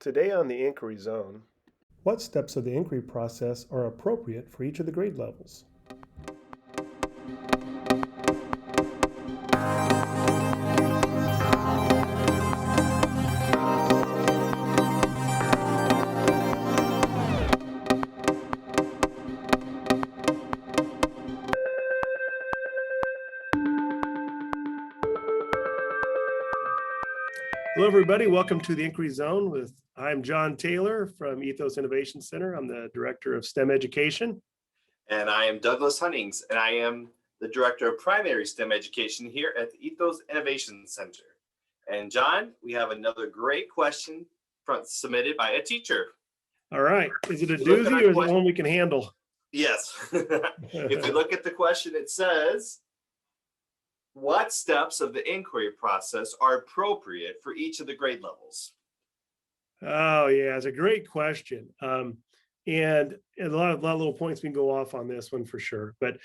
Today on the Inquiry Zone, what steps of the inquiry process are appropriate for each of the grade levels? Hello, everybody. Welcome to the Inquiry Zone. I'm John Taylor from ETHOS Innovation Center. I'm the Director of STEM Education. And I am Douglas Hunnings, and I am the Director of Primary STEM Education here at the ETHOS Innovation Center. And John, we have another great question submitted by a teacher. All right. Is it a doozy or is it one we can handle? Yes. If we look at the question, it says, what steps of the inquiry process are appropriate for each of the grade levels? Oh, yeah, it's a great question. And a lot of little points we can go off on this one for sure. But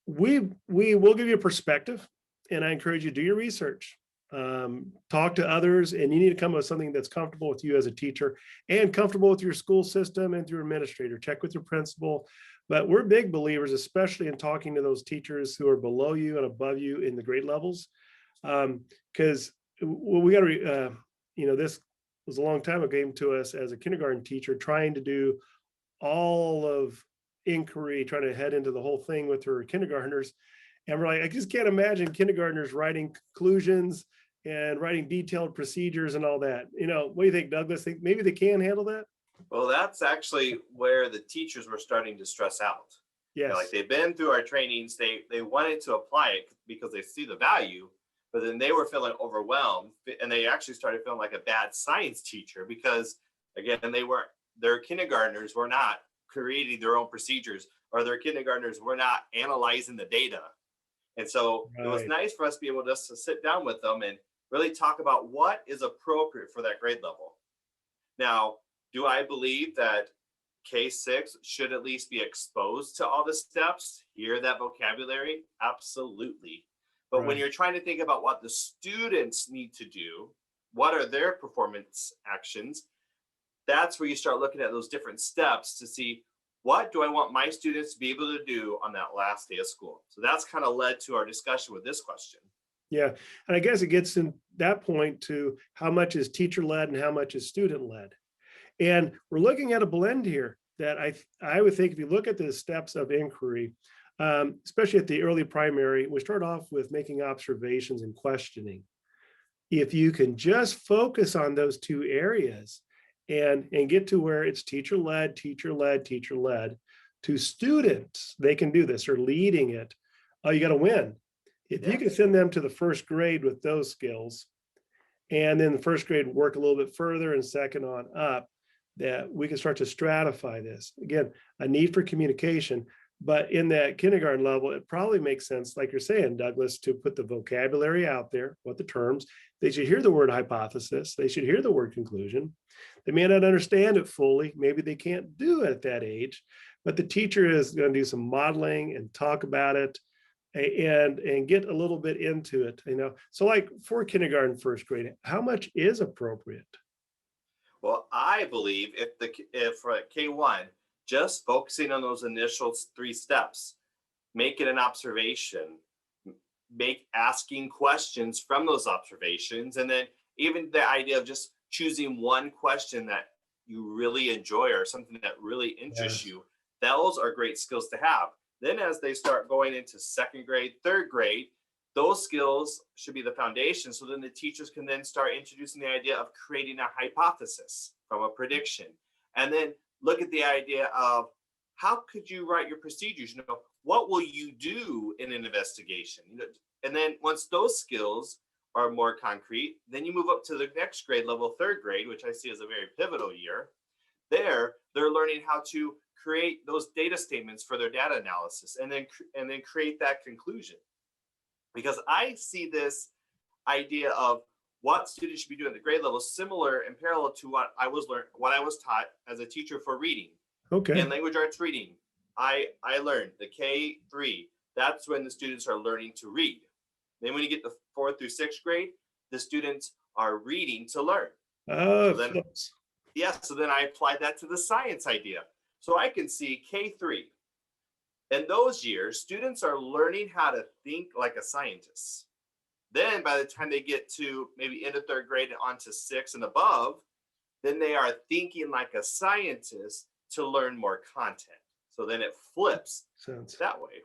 we will give you a perspective, and I encourage you to do your research. Talk to others, and you need to come up with something that's comfortable with you as a teacher and comfortable with your school system and your administrator. Check with your principal. But we're big believers, especially in talking to those teachers who are below you and above you in the grade levels, because we got to, this was a long time ago, came to us as a kindergarten teacher trying to do all of inquiry, trying to head into the whole thing with her kindergartners. And we're like, I just can't imagine kindergartners writing conclusions and writing detailed procedures and all that. What do you think, Douglas? Think maybe they can handle that? Well, that's actually where the teachers were starting to stress out. Yes. Like they've been through our trainings, they wanted to apply it because they see the value, but then they were feeling overwhelmed, and they actually started feeling like a bad science teacher because, again, their kindergartners were not creating their own procedures, or their kindergartners were not analyzing the data. And so It was nice for us to be able just to sit down with them and really talk about what is appropriate for that grade level. Now, do I believe that K-6 should at least be exposed to all the steps, hear that vocabulary? Absolutely. But when you're trying to think about what the students need to do, what are their performance actions, that's where you start looking at those different steps to see, what do I want my students to be able to do on that last day of school? So that's kind of led to our discussion with this question. Yeah, and I guess it gets in that point to how much is teacher-led and how much is student-led. And we're looking at a blend here that I would think if you look at the steps of inquiry, especially at the early primary, we start off with making observations and questioning. If you can just focus on those two areas and get to where it's teacher-led, teacher-led, teacher-led, to students, they can do this, or leading it. Oh, you got to win. If you can send them to the first grade with those skills, and then the first grade work a little bit further and second on up, that we can start to stratify this. Again, a need for communication, but in that kindergarten level, it probably makes sense, like you're saying, Douglas, to put the vocabulary out there, what the terms, they should hear the word hypothesis, they should hear the word conclusion. They may not understand it fully, maybe they can't do it at that age, but the teacher is going to do some modeling and talk about it and get a little bit into it, So like for kindergarten, first grade, how much is appropriate? Well, I believe if for K1, just focusing on those initial 3 steps, make it an observation, asking questions from those observations, and then even the idea of just choosing one question that you really enjoy or something that really interests you, those are great skills to have. Then as they start going into second grade, third grade, those skills should be the foundation. So then the teachers can then start introducing the idea of creating a hypothesis from a prediction. And then look at the idea of how could you write your procedures? What will you do in an investigation? And then once those skills are more concrete, then you move up to the next grade level, third grade, which I see as a very pivotal year. They're learning how to create those data statements for their data analysis and then create that conclusion. Because I see this idea of what students should be doing at the grade level similar and parallel to what I was taught as a teacher for reading. Okay. And language arts reading. I learned the K3, that's when the students are learning to read. Then when you get the 4th through 6th grade, the students are reading to learn. Oh, So then, flips. yeah, so then I applied that to the science idea. So I can see K3. In those years, students are learning how to think like a scientist. Then by the time they get to maybe end of third grade and on to 6 and above, then they are thinking like a scientist to learn more content. So then it flips Sense. that way.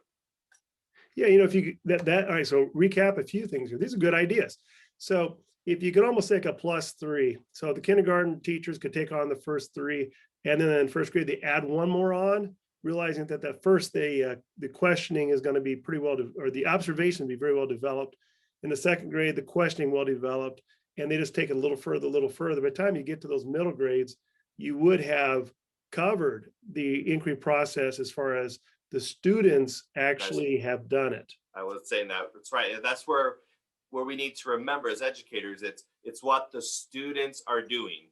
Yeah, if you that all right, so recap a few things here. These are good ideas. So if you could almost take a +3, so the kindergarten teachers could take on the first 3, and then in first grade they add one more on, realizing that first the questioning is going to be pretty well, or the observation be very well developed. In the second grade, the questioning well developed, and they just take it a little further, a little further. By the time you get to those middle grades, you would have covered the inquiry process as far as the students actually have done it. I was saying that's right. And that's where we need to remember as educators, it's what the students are doing.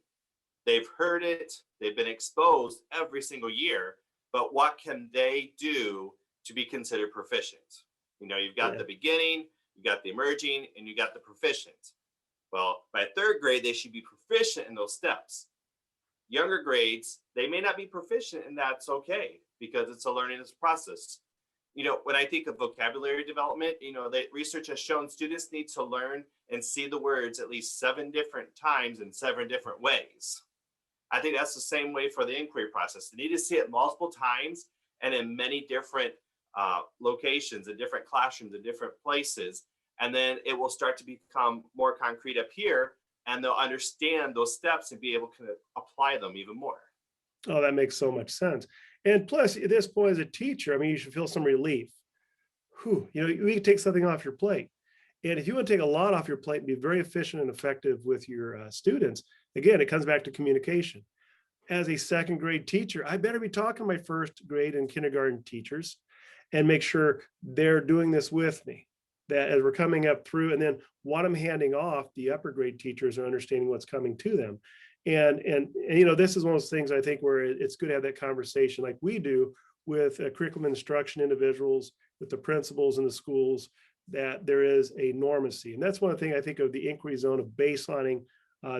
They've heard it, they've been exposed every single year, but what can they do to be considered proficient? You've got the beginning, you got the emerging, and you got the proficient. Well, by third grade, they should be proficient in those steps. Younger grades, they may not be proficient, and that's okay because it's a learning process. When I think of vocabulary development, the research has shown students need to learn and see the words at least 7 different times in 7 different ways. I think that's the same way for the inquiry process. They need to see it multiple times and in many different locations, in different classrooms, in different places. And then it will start to become more concrete up here, and they'll understand those steps and be able to apply them even more. Oh, that makes so much sense. And plus, at this point, as a teacher, I mean, you should feel some relief. Whew, you can take something off your plate. And if you want to take a lot off your plate and be very efficient and effective with your students, again, it comes back to communication. As a second grade teacher, I better be talking to my first grade and kindergarten teachers and make sure they're doing this with me, that as we're coming up through, and then what I'm handing off, the upper grade teachers are understanding what's coming to them. And this is one of those things I think where it's good to have that conversation like we do with curriculum instruction individuals, with the principals in the schools, that there is a normacy. And that's one thing I think of the inquiry zone of baselining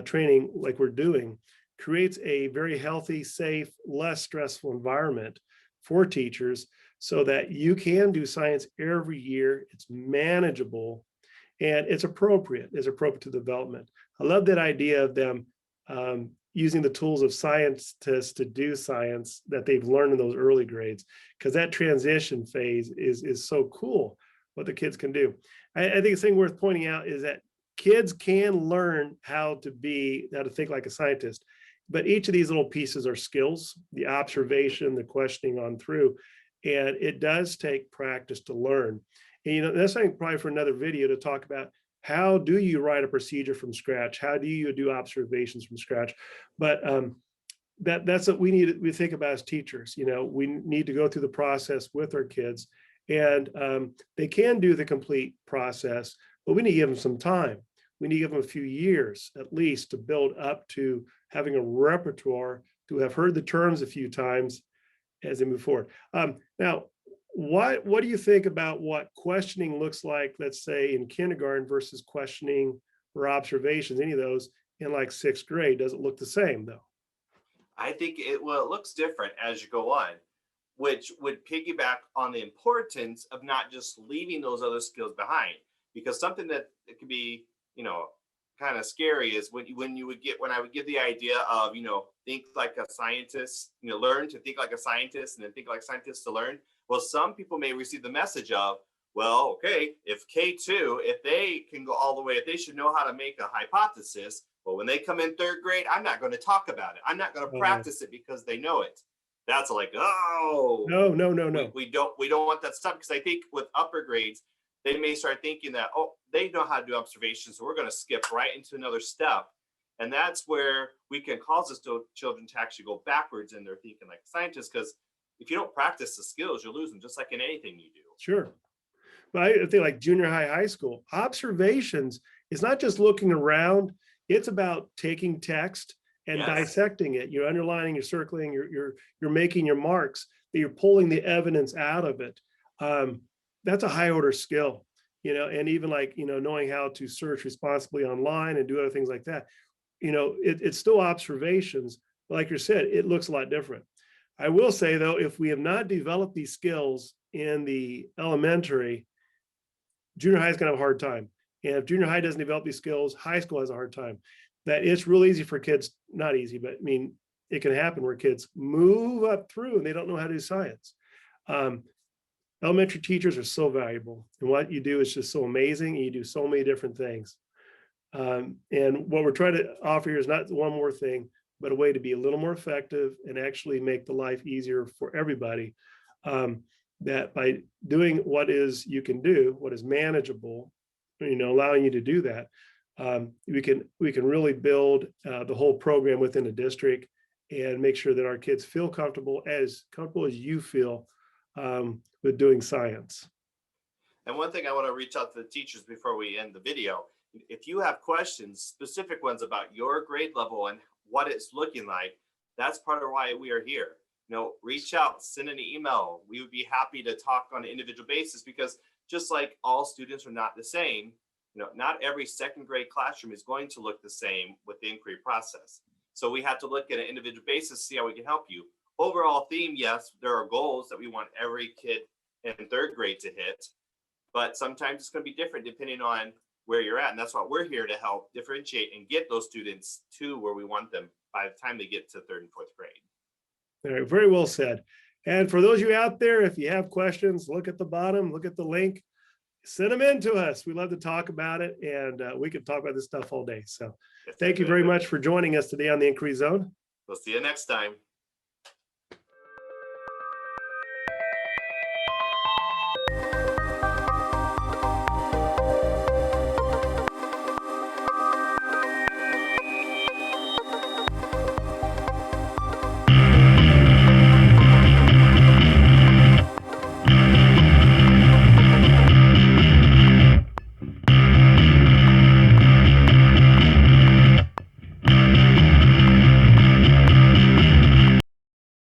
training like we're doing creates a very healthy, safe, less stressful environment for teachers so that you can do science every year. It's manageable and it's appropriate to development. I love that idea of them using the tools of scientists to do science that they've learned in those early grades, because that transition phase is so cool what the kids can do. I think the thing worth pointing out is that kids can learn how to think like a scientist, but each of these little pieces are skills, the observation, the questioning on through, and it does take practice to learn. And that's something probably for another video to talk about. How do you write a procedure from scratch? How do you do observations from scratch? But that's what we think about as teachers. We need to go through the process with our kids, and they can do the complete process, but we need to give them some time. We need to give them a few years at least to build up to having a repertoire, to have heard the terms a few times as they move forward. Now, what do you think about what questioning looks like, let's say in kindergarten versus questioning or observations, any of those in like 6th grade? Does it look the same though? I think it looks different as you go on, which would piggyback on the importance of not just leaving those other skills behind. Because something that it could be, kind of scary is when I would give the idea of, think like a scientist, learn to think like a scientist and then think like scientists to learn. Well, some people may receive the message of, well, okay, if K2, if they can go all the way, if they should know how to make a hypothesis, well, when they come in 3rd grade, I'm not going to talk about it. I'm not going to practice it because they know it. That's like, oh, no. We don't want that stuff, because I think with upper grades, they may start thinking that, oh, they know how to do observations, so we're going to skip right into another step. And that's where we can cause those children to actually go backwards in their thinking like scientists, because if you don't practice the skills, you lose them, just like in anything you do. Sure. But I think like junior high, high school, observations is not just looking around, it's about taking text and dissecting it. You're underlining, you're circling, you're making your marks, that you're pulling the evidence out of it. That's a high order skill, and even like, knowing how to search responsibly online and do other things like that. it's still observations. Like you said, it looks a lot different. I will say though, if we have not developed these skills in the elementary, junior high is gonna have a hard time. And if junior high doesn't develop these skills, high school has a hard time. That it's real easy for kids, not easy, but I mean, it can happen where kids move up through and they don't know how to do science. Elementary teachers are so valuable, and what you do is just so amazing. And you do so many different things. And what we're trying to offer here is not one more thing, but a way to be a little more effective and actually make the life easier for everybody. That by doing what is you can do, what is manageable, allowing you to do that, we can really build the whole program within a district and make sure that our kids feel comfortable as you feel with doing science. And one thing I want to reach out to the teachers before we end the video, if you have questions, specific ones about your grade level and what it's looking like, that's part of why we are here. Reach out, send an email. We would be happy to talk on an individual basis, because just like all students are not the same, not every second grade classroom is going to look the same with the inquiry process. So we have to look at an individual basis, see how we can help you. Overall theme, yes, there are goals that we want every kid in third grade to hit, but sometimes it's going to be different depending on where you're at. And that's what we're here to help differentiate and get those students to where we want them by the time they get to third and fourth grade. All right, very well said. And for those of you out there, if you have questions, look at the bottom, look at the link, send them in to us. We love to talk about it, and we could talk about this stuff all day. So thank you very much for joining us today on the Inquiry Zone. We'll see you next time.